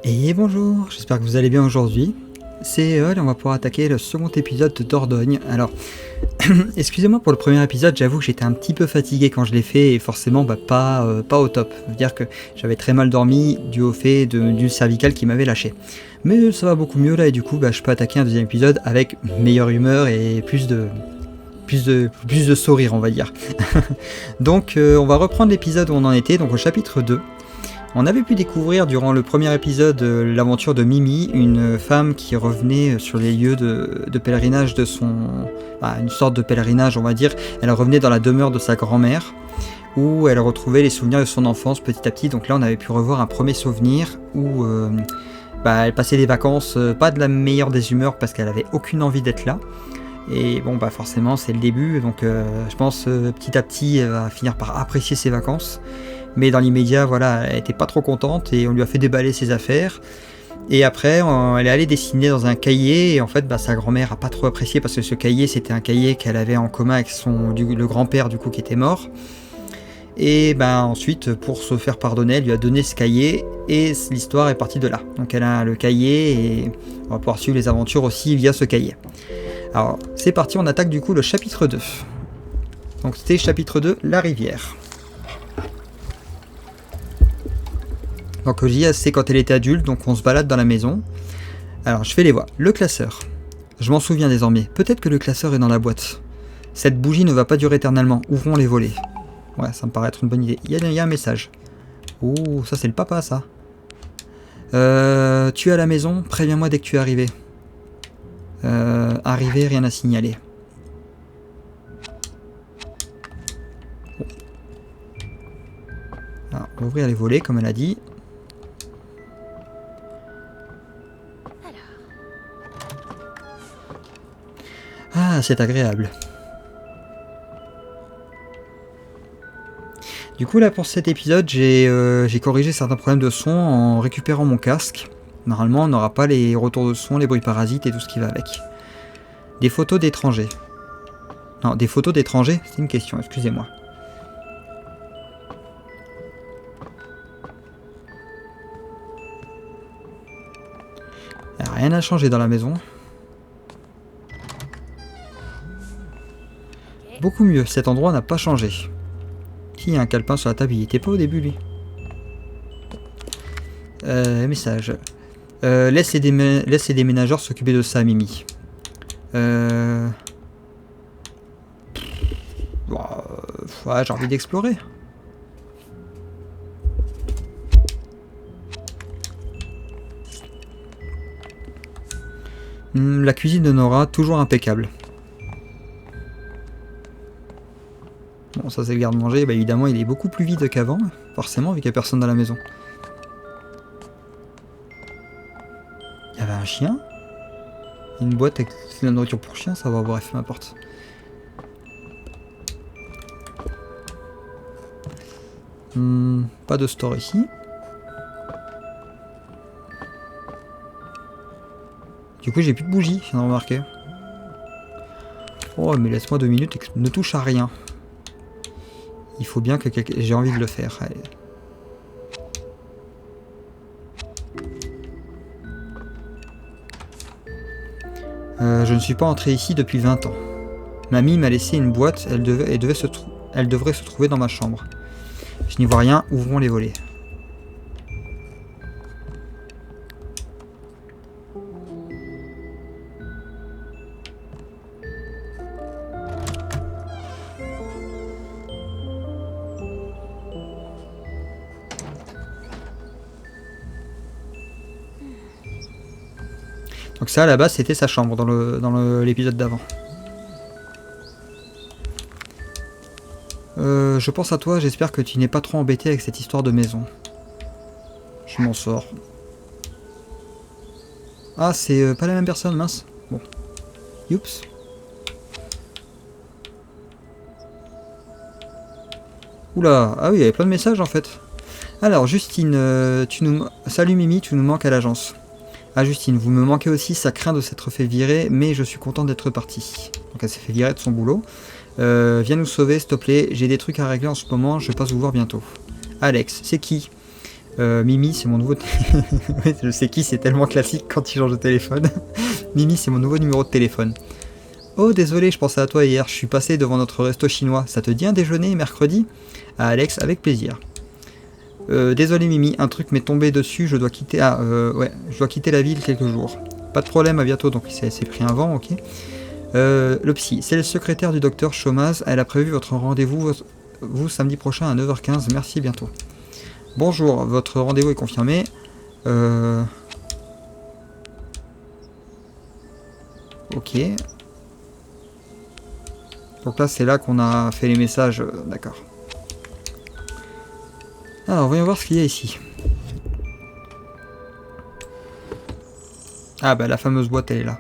Et bonjour, j'espère que vous allez bien aujourd'hui. C'est Eol et on va pouvoir attaquer le second épisode de Dordogne. Alors, excusez-moi pour le premier épisode, j'avoue que j'étais un petit peu fatigué quand je l'ai fait et forcément pas au top. Ça veut dire que j'avais très mal dormi dû au fait d'une cervicale qui m'avait lâché. Mais ça va beaucoup mieux là et du coup je peux attaquer un deuxième épisode avec meilleure humeur et plus de sourire on va dire. Donc on va reprendre l'épisode où on en était, donc au chapitre 2. On avait pu découvrir durant le premier épisode l'aventure de Mimi, une femme qui revenait sur les lieux de pèlerinage de son... une sorte de pèlerinage on va dire. Elle revenait dans la demeure de sa grand-mère, où elle retrouvait les souvenirs de son enfance petit à petit. Donc là on avait pu revoir un premier souvenir où elle passait des vacances pas de la meilleure des humeurs parce qu'elle avait aucune envie d'être là. Et bon forcément c'est le début, donc je pense petit à petit elle va finir par apprécier ses vacances. Mais dans l'immédiat, voilà, elle était pas trop contente et on lui a fait déballer ses affaires. Et après, elle est allée dessiner dans un cahier et en fait, sa grand-mère a pas trop apprécié parce que ce cahier, c'était un cahier qu'elle avait en commun avec le grand-père du coup qui était mort. Et ensuite, pour se faire pardonner, elle lui a donné ce cahier et l'histoire est partie de là. Donc elle a le cahier et on va pouvoir suivre les aventures aussi via ce cahier. Alors, c'est parti, on attaque du coup le chapitre 2. Donc c'était chapitre 2, la rivière. Donc J.A. c'est quand elle était adulte, donc on se balade dans la maison. Alors je fais les voix. Le classeur. Je m'en souviens désormais. Peut-être que le classeur est dans la boîte. Cette bougie ne va pas durer éternellement. Ouvrons les volets. Ouais, ça me paraît être une bonne idée. Il y a un message. Oh, ça c'est le papa ça. Tu es à la maison, préviens-moi dès que tu es arrivé. Arrivé, rien à signaler. Bon. Alors, on va ouvrir les volets comme elle a dit. Ah, c'est agréable. Du coup là pour cet épisode j'ai corrigé certains problèmes de son en récupérant mon casque. Normalement on n'aura pas les retours de son, les bruits parasites et tout ce qui va avec. Des photos d'étrangers. Non, des photos d'étrangers, c'est une question, excusez-moi. Rien n'a changé dans la maison. Beaucoup mieux, cet endroit n'a pas changé. Si, il y a un calepin sur la table, il était pas au début lui. Message. Laisse les déménageurs s'occuper de ça, Mimi. Ouais, j'ai envie d'explorer. La cuisine de Nora, toujours impeccable. Bon, ça c'est le garde-manger, évidemment il est beaucoup plus vide qu'avant, forcément vu qu'il n'y a personne dans la maison. Il y avait un chien. Une boîte avec de la nourriture pour chien, ça va, bref, m'importe. Pas de store ici. Du coup j'ai plus de bougies, je viens de remarquer. Oh mais laisse-moi 2 minutes et que ne touche à rien. Il faut bien que j'ai envie de le faire. Allez. Je ne suis pas entré ici depuis 20 ans. Mamie m'a laissé une boîte, elle devrait se trouver dans ma chambre. Je n'y vois rien, ouvrons les volets. Donc ça, à la base, c'était sa chambre dans l'épisode d'avant. Je pense à toi, j'espère que tu n'es pas trop embêté avec cette histoire de maison. Je m'en sors. Ah, c'est pas la même personne, mince. Bon. Youps. Oula, ah oui, il y avait plein de messages en fait. Alors, Justine, salut Mimi, tu nous manques à l'agence. Ah Justine, vous me manquez aussi, ça craint de s'être fait virer, mais je suis content d'être partie. Donc elle s'est fait virer de son boulot. Viens nous sauver s'il te plaît, j'ai des trucs à régler en ce moment, je passe vous voir bientôt. Alex, c'est qui? Mimi, c'est mon nouveau... Ouais, je sais qui, c'est tellement classique quand il change de téléphone. Mimi, c'est mon nouveau numéro de téléphone. Oh, désolé, je pensais à toi hier, je suis passé devant notre resto chinois. Ça te dit un déjeuner mercredi? À Alex, avec plaisir. Désolé Mimi, un truc m'est tombé dessus, je dois quitter... Ah, ouais, je dois quitter la ville quelques jours. Pas de problème, à bientôt, donc il s'est pris un vent, ok. Le psy, c'est le secrétaire du docteur Chomaz, elle a prévu votre rendez-vous vous samedi prochain à 9h15, merci, bientôt. Bonjour, votre rendez-vous est confirmé. Ok. Donc là, c'est là qu'on a fait les messages, d'accord. Alors, voyons voir ce qu'il y a ici. Ah bah la fameuse boîte, elle est là.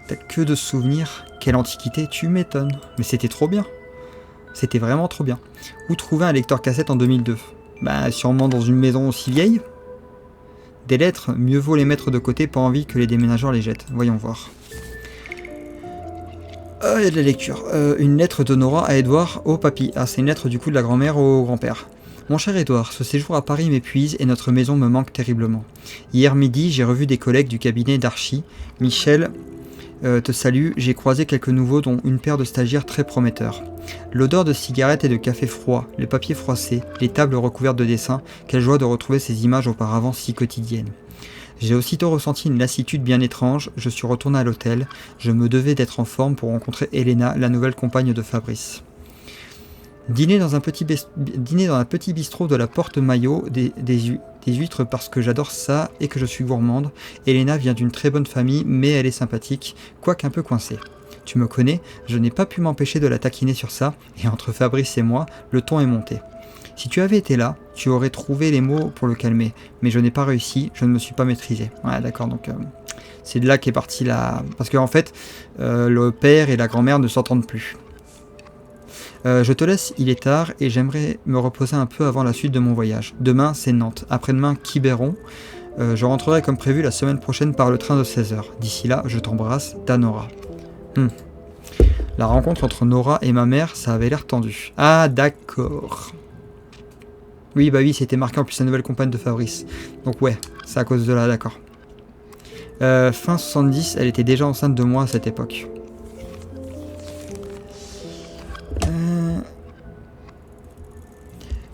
T'as que de souvenirs. Quelle antiquité, tu m'étonnes. Mais c'était trop bien. C'était vraiment trop bien. Où trouver un lecteur cassette en 2002? Bah sûrement dans une maison aussi vieille. Des lettres, mieux vaut les mettre de côté, pas envie que les déménageurs les jettent. Voyons voir. Ah, il y a de la lecture. Une lettre de Nora à Edouard au papy. Ah, c'est une lettre du coup de la grand-mère au grand-père. Mon cher Edouard, ce séjour à Paris m'épuise et notre maison me manque terriblement. Hier midi, j'ai revu des collègues du cabinet d'Archie. Michel te salue, j'ai croisé quelques nouveaux dont une paire de stagiaires très prometteurs. L'odeur de cigarettes et de café froid, les papiers froissés, les tables recouvertes de dessins, quelle joie de retrouver ces images auparavant si quotidiennes. J'ai aussitôt ressenti une lassitude bien étrange, je suis retourné à l'hôtel, je me devais d'être en forme pour rencontrer Elena, la nouvelle compagne de Fabrice. Dîner dans un petit bistrot de la Porte Maillot, des huîtres parce que j'adore ça et que je suis gourmande. Elena vient d'une très bonne famille, mais elle est sympathique, quoique un peu coincée. Tu me connais, je n'ai pas pu m'empêcher de la taquiner sur ça, et entre Fabrice et moi, le ton est monté. Si tu avais été là, tu aurais trouvé les mots pour le calmer, mais je n'ai pas réussi, je ne me suis pas maîtrisé. Ouais, d'accord, donc c'est de là qu'est partie la... Parce qu'en fait, le père et la grand-mère ne s'entendent plus. Je te laisse, il est tard et j'aimerais me reposer un peu avant la suite de mon voyage. Demain, c'est Nantes. Après-demain, Quiberon. Je rentrerai comme prévu la semaine prochaine par le train de 16h. D'ici là, je t'embrasse, ta Nora. La rencontre entre Nora et ma mère, ça avait l'air tendu. Ah, d'accord. Oui, bah oui, c'était marqué en plus la nouvelle compagne de Fabrice. Donc ouais, c'est à cause de là, d'accord. Fin 70, elle était déjà enceinte de moi à cette époque.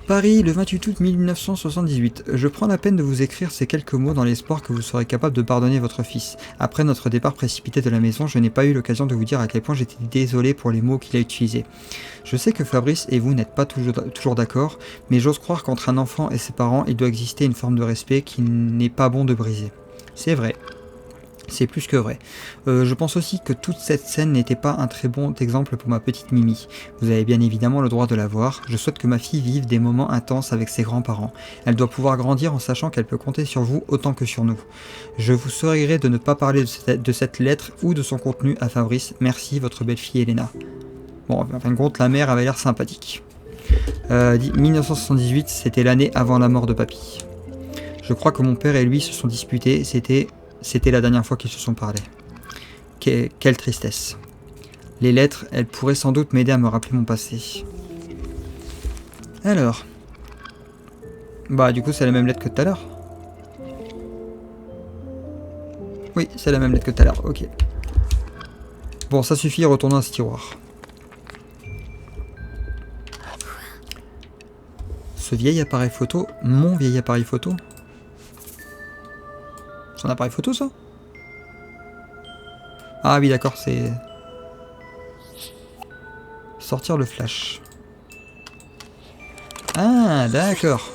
Paris, le 28 août 1978. Je prends la peine de vous écrire ces quelques mots dans l'espoir que vous serez capable de pardonner votre fils. Après notre départ précipité de la maison, je n'ai pas eu l'occasion de vous dire à quel point j'étais désolé pour les mots qu'il a utilisés. Je sais que Fabrice et vous n'êtes pas toujours d'accord, mais j'ose croire qu'entre un enfant et ses parents, il doit exister une forme de respect qui n'est pas bon de briser. C'est vrai. C'est plus que vrai. Je pense aussi que toute cette scène n'était pas un très bon exemple pour ma petite Mimi. Vous avez bien évidemment le droit de la voir. Je souhaite que ma fille vive des moments intenses avec ses grands-parents. Elle doit pouvoir grandir en sachant qu'elle peut compter sur vous autant que sur nous. Je vous serais gré de ne pas parler de cette lettre ou de son contenu à Fabrice. Merci, votre belle-fille Elena. Bon, en fin de compte, la mère avait l'air sympathique. 1978, c'était l'année avant la mort de papy. Je crois que mon père et lui se sont disputés. C'était la dernière fois qu'ils se sont parlé. Quelle tristesse. Les lettres, elles pourraient sans doute m'aider à me rappeler mon passé. Alors. Bah du coup c'est la même lettre que tout à l'heure. Oui, c'est la même lettre que tout à l'heure, ok. Bon, ça suffit, retournons à ce tiroir. Ce vieil appareil photo, mon vieil appareil photo. C'est un appareil photo, ça? Ah oui, d'accord, c'est... Sortir le flash. Ah, d'accord.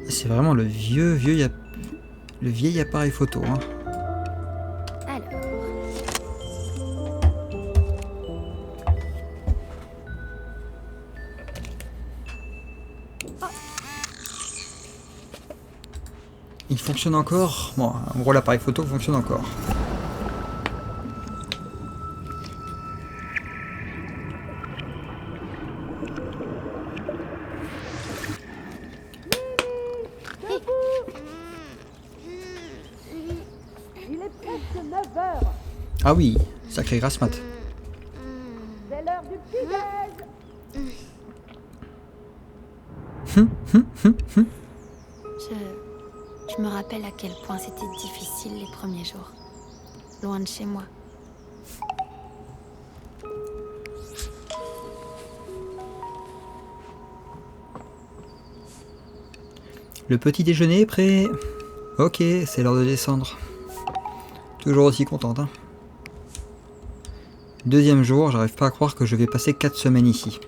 C'est vraiment le vieil appareil photo, hein. Il fonctionne encore. Bon, en gros l'appareil photo fonctionne encore. Ah oui, sacré grasse mat. C'est l'heure du petit-déj. Je me rappelle à quel point c'était difficile les premiers jours, loin de chez moi. Le petit déjeuner est prêt. Ok, c'est l'heure de descendre. Toujours aussi contente, hein. Deuxième jour, j'arrive pas à croire que je vais passer 4 semaines ici.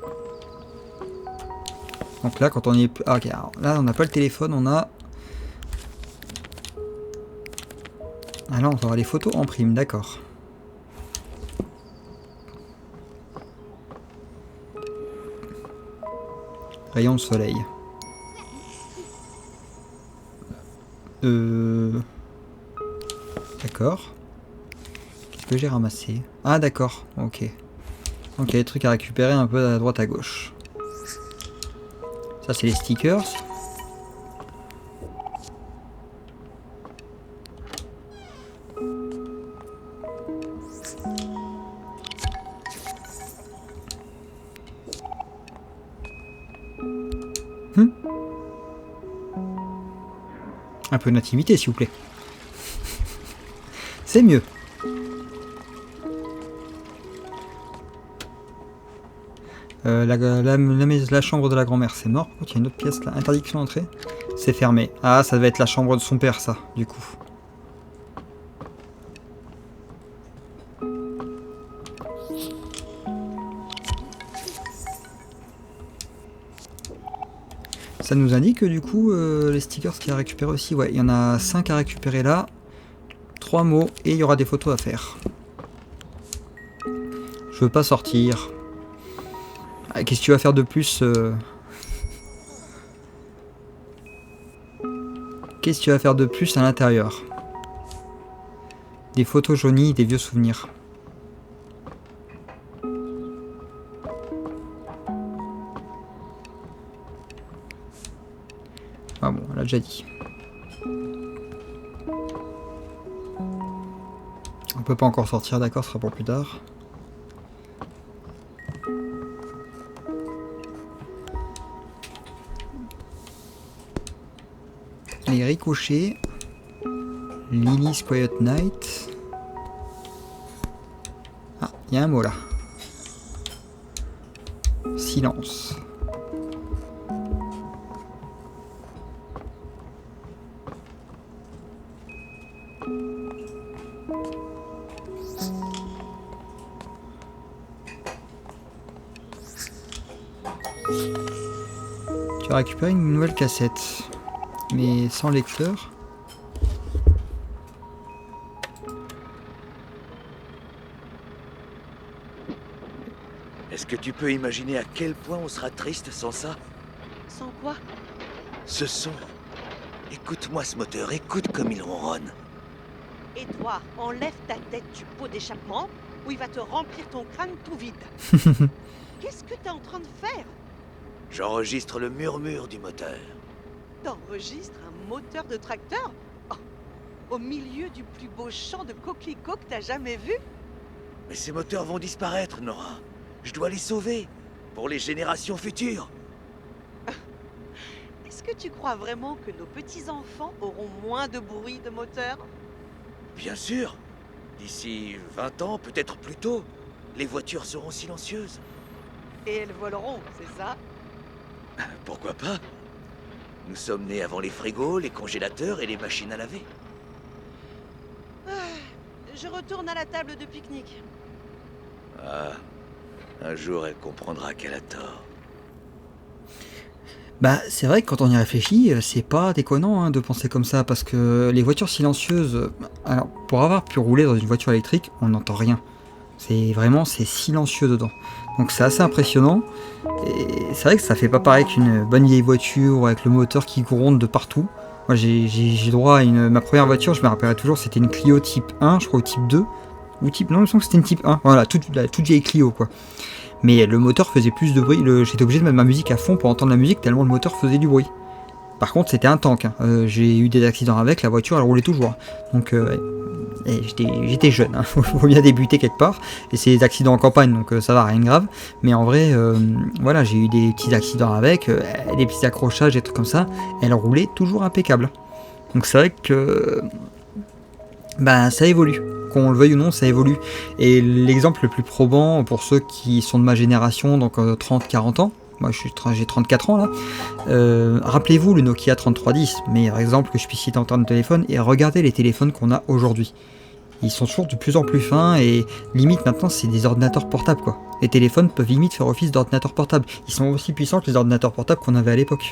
Donc là, quand on est... Ah, ok, alors là, on n'a pas le téléphone, on a... Ah là, on va avoir les photos en prime, d'accord. Rayon de soleil. D'accord. Qu'est-ce que j'ai ramassé? Ah d'accord, ok. Ok, des trucs à récupérer un peu à droite à gauche. Ça c'est les stickers. Un peu d'intimité s'il vous plaît. C'est mieux. La chambre de la grand-mère, c'est mort. Par contre, il y a une autre pièce là. Interdiction d'entrée. C'est fermé. Ah, ça devait être la chambre de son père, ça, du coup. Ça nous indique que du coup, les stickers qu'il y a à récupérer aussi, ouais, il y en a 5 à récupérer là. 3 mots et il y aura des photos à faire. Je veux pas sortir. Ah, qu'est-ce que tu vas faire de plus Qu'est-ce que tu vas faire de plus à l'intérieur? Des photos jaunies, des vieux souvenirs. Ah bon, on l'a déjà dit. On peut pas encore sortir, d'accord, ce sera pour plus tard. Les ricochets. Lily's Quiet Night. Ah, il y a un mot là. Silence. Tu as récupéré une nouvelle cassette, mais sans lecteur. Est-ce que tu peux imaginer à quel point on sera triste sans ça? Sans quoi? Ce son. Écoute-moi ce moteur, écoute comme il ronronne. Et toi, enlève ta tête du pot d'échappement ou il va te remplir ton crâne tout vide. Qu'est-ce que t'es en train de faire? J'enregistre le murmure du moteur. T'enregistres un moteur de tracteur? Oh, au milieu du plus beau champ de coquelicots que t'as jamais vu? Mais ces moteurs vont disparaître, Nora. Je dois les sauver. Pour les générations futures. Est-ce que tu crois vraiment que nos petits-enfants auront moins de bruit de moteur? Bien sûr. D'ici 20 ans, peut-être plus tôt, les voitures seront silencieuses. Et elles voleront, c'est ça? Pourquoi pas? Nous sommes nés avant les frigos, les congélateurs et les machines à laver. Je retourne à la table de pique-nique. Ah, un jour elle comprendra qu'elle a tort. Bah, c'est vrai que quand on y réfléchit, c'est pas déconnant hein, de penser comme ça, parce que les voitures silencieuses, alors pour avoir pu rouler dans une voiture électrique, on n'entend rien. C'est silencieux dedans. Donc c'est assez impressionnant. Et c'est vrai que ça fait pas pareil qu'une bonne vieille voiture avec le moteur qui gronde de partout. Moi j'ai droit à ma première voiture, je me rappellerai toujours, c'était une Clio type 1, je crois, ou type 2. Ou type, non, je sens que c'était une type 1. Voilà, toute vieille Clio quoi. Mais le moteur faisait plus de bruit. J'étais obligé de mettre ma musique à fond pour entendre la musique tellement le moteur faisait du bruit. Par contre, c'était un tank. Hein. J'ai eu des accidents avec, la voiture, elle roulait toujours. Donc, et j'étais jeune, hein. Faut bien débuter quelque part. Et c'est des accidents en campagne, donc ça va, rien de grave. Mais en vrai, voilà, j'ai eu des petits accidents avec, des petits accrochages, des trucs comme ça. Elle roulait toujours impeccable. Donc c'est vrai que bah, ça évolue. Qu'on le veuille ou non, ça évolue. Et l'exemple le plus probant pour ceux qui sont de ma génération, donc 30-40 ans, moi j'ai 34 ans là, rappelez-vous le Nokia 3310, meilleur exemple que je puisse citer en termes de téléphone, et regardez les téléphones qu'on a aujourd'hui. Ils sont toujours de plus en plus fins et limite maintenant c'est des ordinateurs portables quoi. Les téléphones peuvent limite faire office d'ordinateur portable. Ils sont aussi puissants que les ordinateurs portables qu'on avait à l'époque.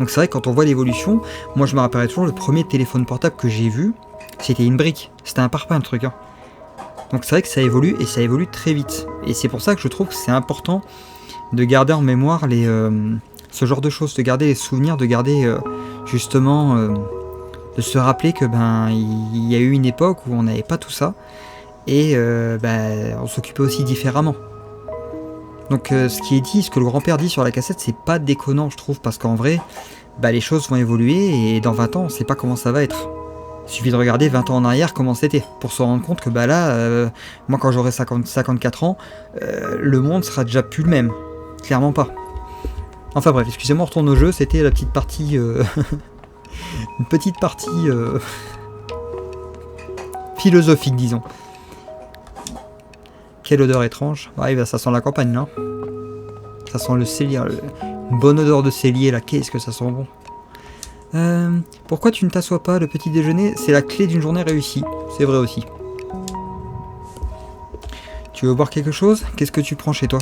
Donc c'est vrai que quand on voit l'évolution, moi je me rappellerai toujours le premier téléphone portable que j'ai vu, c'était une brique, c'était un parpaing le truc. Hein. Donc c'est vrai que ça évolue et ça évolue très vite. Et c'est pour ça que je trouve que c'est important de garder en mémoire ce genre de choses, de garder les souvenirs, de garder justement, de se rappeler que il y a eu une époque où on n'avait pas tout ça et on s'occupait aussi différemment. Donc ce qui est dit, ce que le grand-père dit sur la cassette, c'est pas déconnant je trouve, parce qu'en vrai, les choses vont évoluer et dans 20 ans, on sait pas comment ça va être. Il suffit de regarder 20 ans en arrière comment c'était, pour se rendre compte que moi quand j'aurai 54 ans, le monde sera déjà plus le même. Clairement pas. Enfin bref, excusez-moi, on retourne au jeu, c'était la petite partie... une petite partie... philosophique, disons. Quelle odeur étrange. Ouais, ça sent la campagne, là. Ça sent le cellier. Une bonne odeur de cellier, là. Qu'est-ce que ça sent bon. Pourquoi tu ne t'assois pas? Le petit déjeuner, c'est la clé d'une journée réussie. C'est vrai aussi. Tu veux boire quelque chose? Qu'est-ce que tu prends chez toi?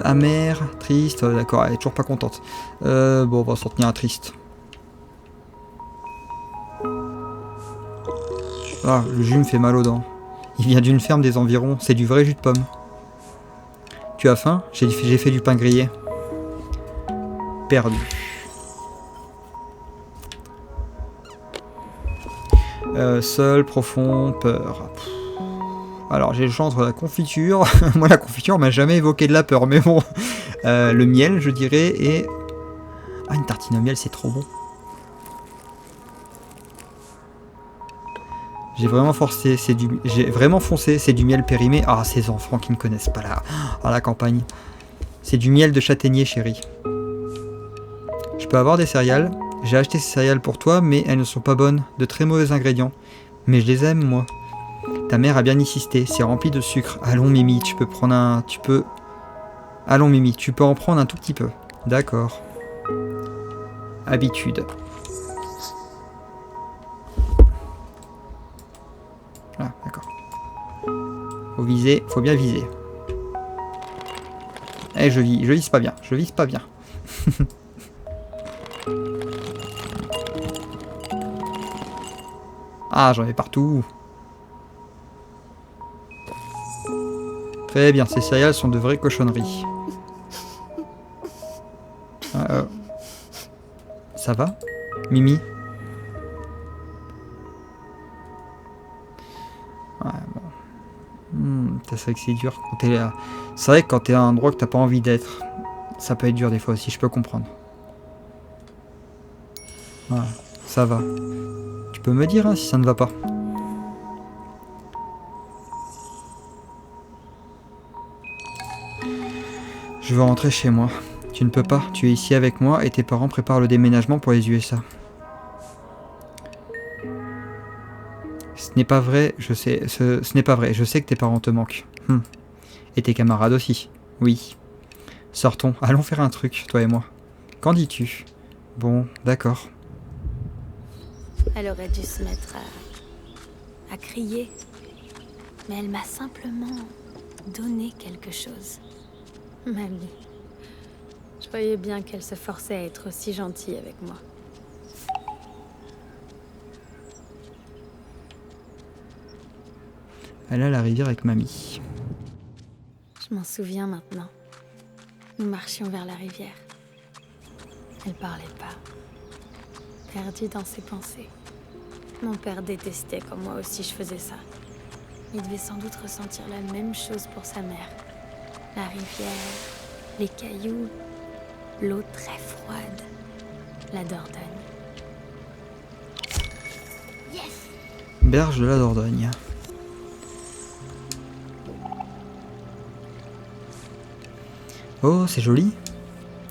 Amère, triste, d'accord, elle est toujours pas contente. Bon, on va s'en tenir à triste. Ah, le jus me fait mal aux dents. Il vient d'une ferme des environs, c'est du vrai jus de pomme. Tu as faim? J'ai fait du pain grillé. Perdu. Seul, profond, peur. Alors j'ai le choix entre la confiture, moi la confiture m'a jamais évoqué de la peur, mais bon, le miel je dirais, et... Ah, une tartine au miel c'est trop bon. J'ai vraiment foncé, c'est du miel périmé. Ah, ces enfants qui ne connaissent pas la campagne. C'est du miel de châtaignier chérie. Je peux avoir des céréales, j'ai acheté ces céréales pour toi, mais elles ne sont pas bonnes, de très mauvais ingrédients. Mais je les aime moi. Ta mère a bien insisté, c'est rempli de sucre. Allons Mimi, tu peux prendre un... Allons Mimi, tu peux en prendre un tout petit peu. D'accord. Habitude. Ah, d'accord. Faut viser, faut bien viser. Eh, je vise pas bien, je vise pas bien. Ah, j'en ai partout. Très bien, ces céréales sont de vraies cochonneries. Ça va, Mimi? Ouais, bon. C'est vrai que c'est dur quand t'es là. C'est vrai que quand t'es à un endroit que t'as pas envie d'être, ça peut être dur des fois aussi, je peux comprendre. Voilà, ça va. Tu peux me dire hein, si ça ne va pas. Je veux rentrer chez moi. Tu ne peux pas, tu es ici avec moi et tes parents préparent le déménagement pour les USA. Ce n'est pas vrai, je sais. Ce n'est pas vrai, je sais que tes parents te manquent. Et tes camarades aussi. Oui. Sortons, allons faire un truc, toi et moi. Qu'en dis-tu? Bon, d'accord. Elle aurait dû se mettre à crier. Mais elle m'a simplement donné quelque chose. Mamie. Je voyais bien qu'elle se forçait à être aussi gentille avec moi. Elle a la rivière avec mamie. Je m'en souviens maintenant. Nous marchions vers la rivière. Elle parlait pas. Perdue dans ses pensées. Mon père détestait comme moi aussi je faisais ça. Il devait sans doute ressentir la même chose pour sa mère. La rivière, les cailloux, l'eau très froide, la Dordogne. Berge de la Dordogne. Oh, c'est joli.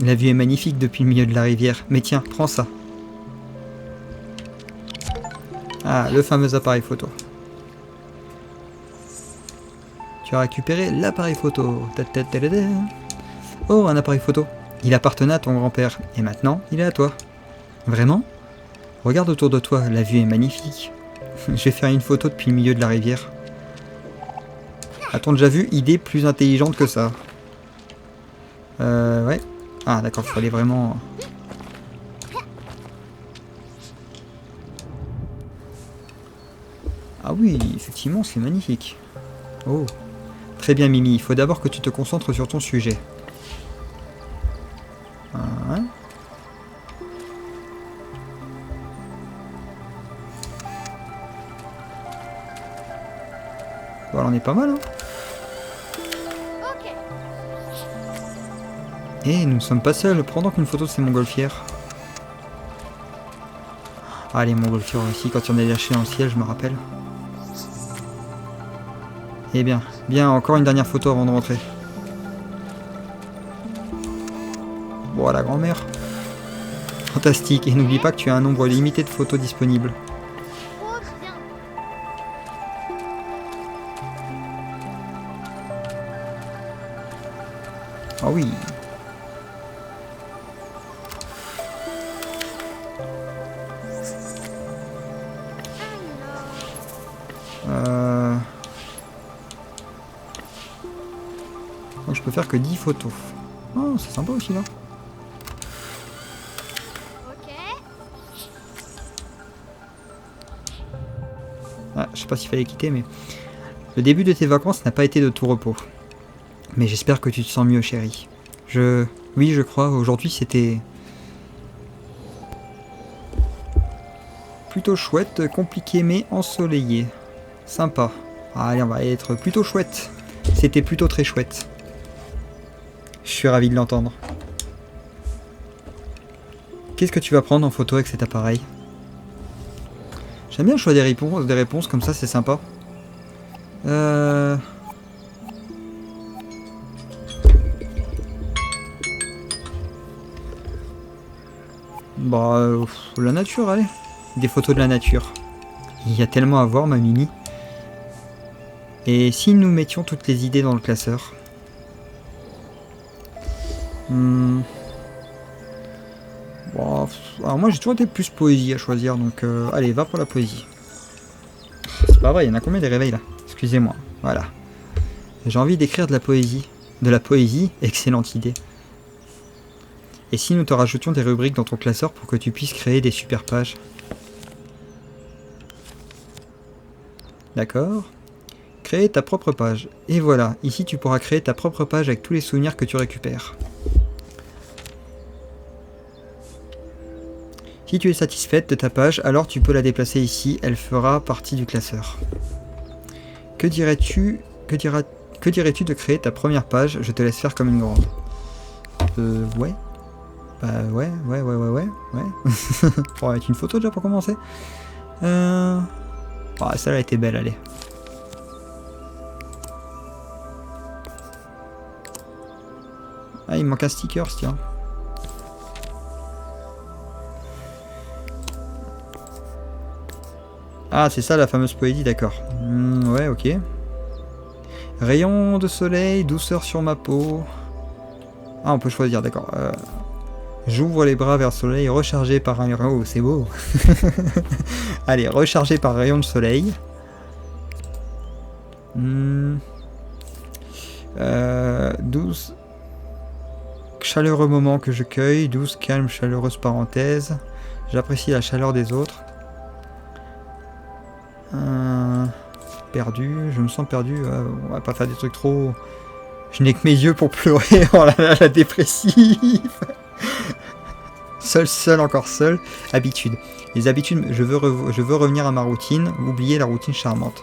La vue est magnifique depuis le milieu de la rivière. Mais tiens, prends ça. Ah, le fameux appareil photo. Tu as récupéré l'appareil photo. Oh, un appareil photo. Il appartenait à ton grand-père. Et maintenant, il est à toi. Vraiment? Regarde autour de toi, la vue est magnifique. Je vais faire une photo depuis le milieu de la rivière. A-t-on déjà vu idée plus intelligente que ça? Ouais. Ah, d'accord, il fallait vraiment... Ah oui, effectivement, c'est magnifique. Oh. Très bien, Mimi. Il faut d'abord que tu te concentres sur ton sujet. Ouais. Voilà, on est pas mal, hein. Et nous ne sommes pas seuls. Prends donc une photo de ces montgolfières. Ah, les montgolfières aussi, quand on est lâché dans le ciel, je me rappelle. Eh bien, encore une dernière photo avant de rentrer. Bon, la grand-mère. Fantastique, et n'oublie pas que tu as un nombre limité de photos disponibles. Ah oui. Donc je peux faire que 10 photos. Oh, c'est sympa aussi là. Ah, je sais pas s'il fallait quitter, mais... Le début de tes vacances n'a pas été de tout repos. Mais j'espère que tu te sens mieux, chérie. Oui, je crois, aujourd'hui c'était... plutôt chouette, compliqué mais ensoleillé. Sympa. Allez, on va être plutôt chouette. C'était plutôt très chouette. Je suis ravi de l'entendre. Qu'est-ce que tu vas prendre en photo avec cet appareil? J'aime bien le choix des réponses comme ça, c'est sympa. Bah, la nature, allez. Des photos de la nature. Il y a tellement à voir, ma Mimi. Et si nous mettions toutes les idées dans le classeur? Bon, alors moi j'ai toujours été plus poésie à choisir, donc allez, va pour la poésie. C'est pas vrai, il y en a combien des réveils là? Excusez-moi, voilà. J'ai envie d'écrire de la poésie. De la poésie, excellente idée. Et si nous te rajoutions des rubriques dans ton classeur pour que tu puisses créer des super pages? D'accord. Créer ta propre page. Et voilà, ici tu pourras créer ta propre page avec tous les souvenirs que tu récupères. Si tu es satisfaite de ta page, alors tu peux la déplacer ici, elle fera partie du classeur. Que dirais-tu de créer ta première page? Je te laisse faire comme une grande. Ouais. Bah ouais. On va mettre une photo déjà pour commencer. Ah, celle-là était belle, allez. Ah, il me manque un sticker, tiens. Ah, c'est ça la fameuse poésie, d'accord. Ouais, ok. Rayon de soleil, douceur sur ma peau. Ah, on peut choisir, d'accord. J'ouvre les bras vers le soleil, rechargé par un... Oh, c'est beau. Allez, rechargé par un rayon de soleil. Douce... Chaleureux moment que je cueille, douce, calme, chaleureuse parenthèse. J'apprécie la chaleur des autres. Perdu, je me sens perdu. On va pas faire des trucs trop... Je n'ai que mes yeux pour pleurer. Oh là là, la dépressive. Seul, encore seul. Habitude. Les habitudes, je veux revenir à ma routine. Oublier la routine charmante.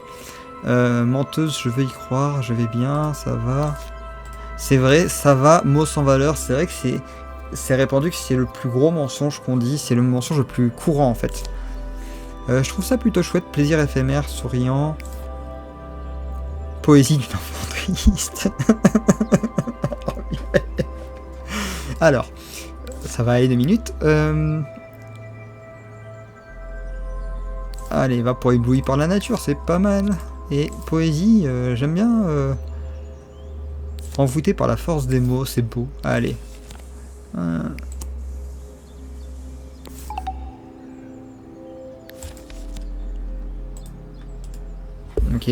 Menteuse, je veux y croire. Je vais bien, ça va. C'est vrai, ça va. Mot sans valeur. C'est vrai que c'est c'est répandu que c'est le plus gros mensonge qu'on dit, c'est le mensonge le plus courant en fait. Je trouve ça plutôt chouette, plaisir éphémère, souriant. Poésie d'une enfant triste. Alors, ça va aller 2 minutes. Allez, va pour ébloui par la nature, c'est pas mal. Et poésie, j'aime bien. Envoûté par la force des mots, c'est beau. Allez. Ok.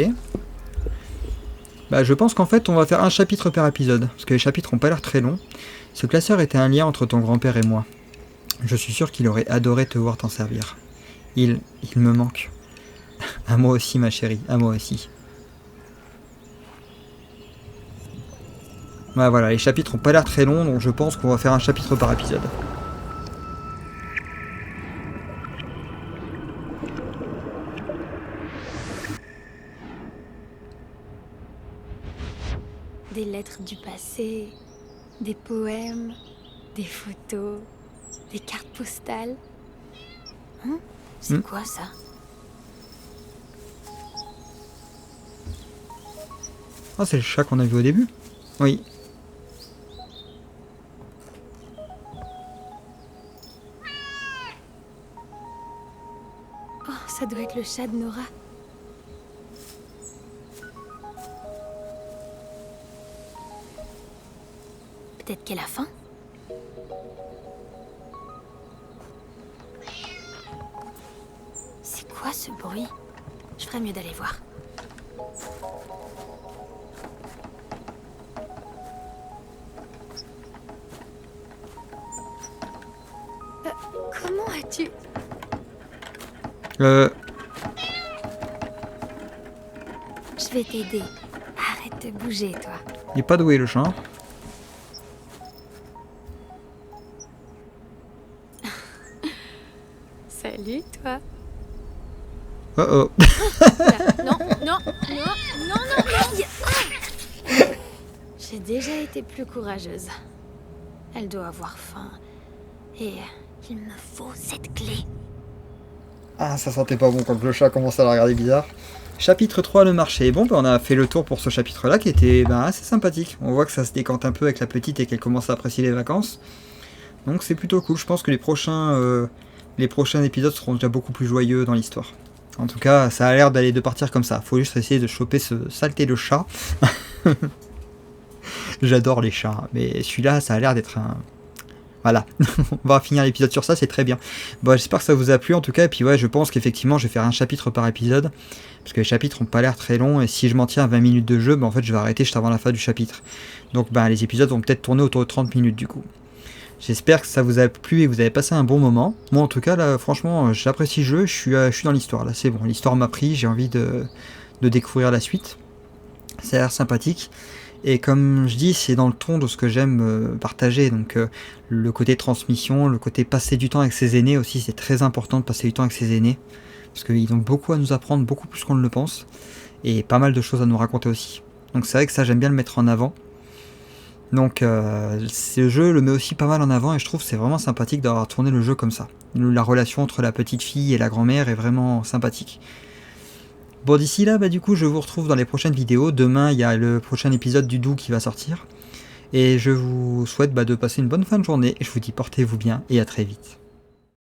Bah, je pense qu'en fait, on va faire un chapitre par épisode, parce que les chapitres ont pas l'air très longs. Ce classeur était un lien entre ton grand-père et moi. Je suis sûr qu'il aurait adoré te voir t'en servir. Il me manque. À moi aussi, ma chérie, à moi aussi. Ouais, voilà, les chapitres ont pas l'air très longs, donc je pense qu'on va faire un chapitre par épisode. Des lettres du passé, des poèmes, des photos, des cartes postales. C'est quoi ça? Ah, c'est le chat qu'on a vu au début? Oui. Oh, ça doit être le chat de Nora. Peut-être qu'elle a faim? C'est quoi ce bruit? Je ferais mieux d'aller voir. Comment as-tu... Je vais t'aider. Arrête de bouger, toi. Il est pas doué le chat. Salut, toi. Oh oh. Non. J'ai déjà été plus courageuse. Elle doit avoir faim. Et il me faut cette clé. Ah, ça sentait pas bon quand le chat commence à la regarder bizarre. Chapitre 3, le marché. Bon, on a fait le tour pour ce chapitre-là qui était assez sympathique. On voit que ça se décante un peu avec la petite et qu'elle commence à apprécier les vacances. Donc c'est plutôt cool. Je pense que les prochains épisodes seront déjà beaucoup plus joyeux dans l'histoire. En tout cas, ça a l'air de partir comme ça. Faut juste essayer de choper ce saleté de chat. J'adore les chats, mais celui-là, ça a l'air d'être un... Voilà, on va finir l'épisode sur ça, c'est très bien. Bon, j'espère que ça vous a plu en tout cas, et puis ouais, je pense qu'effectivement, je vais faire un chapitre par épisode, parce que les chapitres ont pas l'air très longs, et si je m'en tiens à 20 minutes de jeu, en fait, je vais arrêter juste avant la fin du chapitre. Donc, les épisodes vont peut-être tourner autour de 30 minutes du coup. J'espère que ça vous a plu et que vous avez passé un bon moment. Moi, en tout cas, là, franchement, j'apprécie le jeu, je suis dans l'histoire, là, c'est bon. L'histoire m'a pris, j'ai envie de découvrir la suite. Ça a l'air sympathique. Et comme je dis, c'est dans le ton de ce que j'aime partager. Donc le côté transmission, le côté passer du temps avec ses aînés aussi, c'est très important de passer du temps avec ses aînés. Parce qu'ils ont beaucoup à nous apprendre, beaucoup plus qu'on ne le pense. Et pas mal de choses à nous raconter aussi. Donc c'est vrai que ça, j'aime bien le mettre en avant. Donc ce jeu le met aussi pas mal en avant et je trouve que c'est vraiment sympathique d'avoir tourné le jeu comme ça. La relation entre la petite fille et la grand-mère est vraiment sympathique. Bon, d'ici là, du coup, je vous retrouve dans les prochaines vidéos. Demain, il y a le prochain épisode du Doux qui va sortir. Et je vous souhaite de passer une bonne fin de journée. Et je vous dis portez-vous bien et à très vite.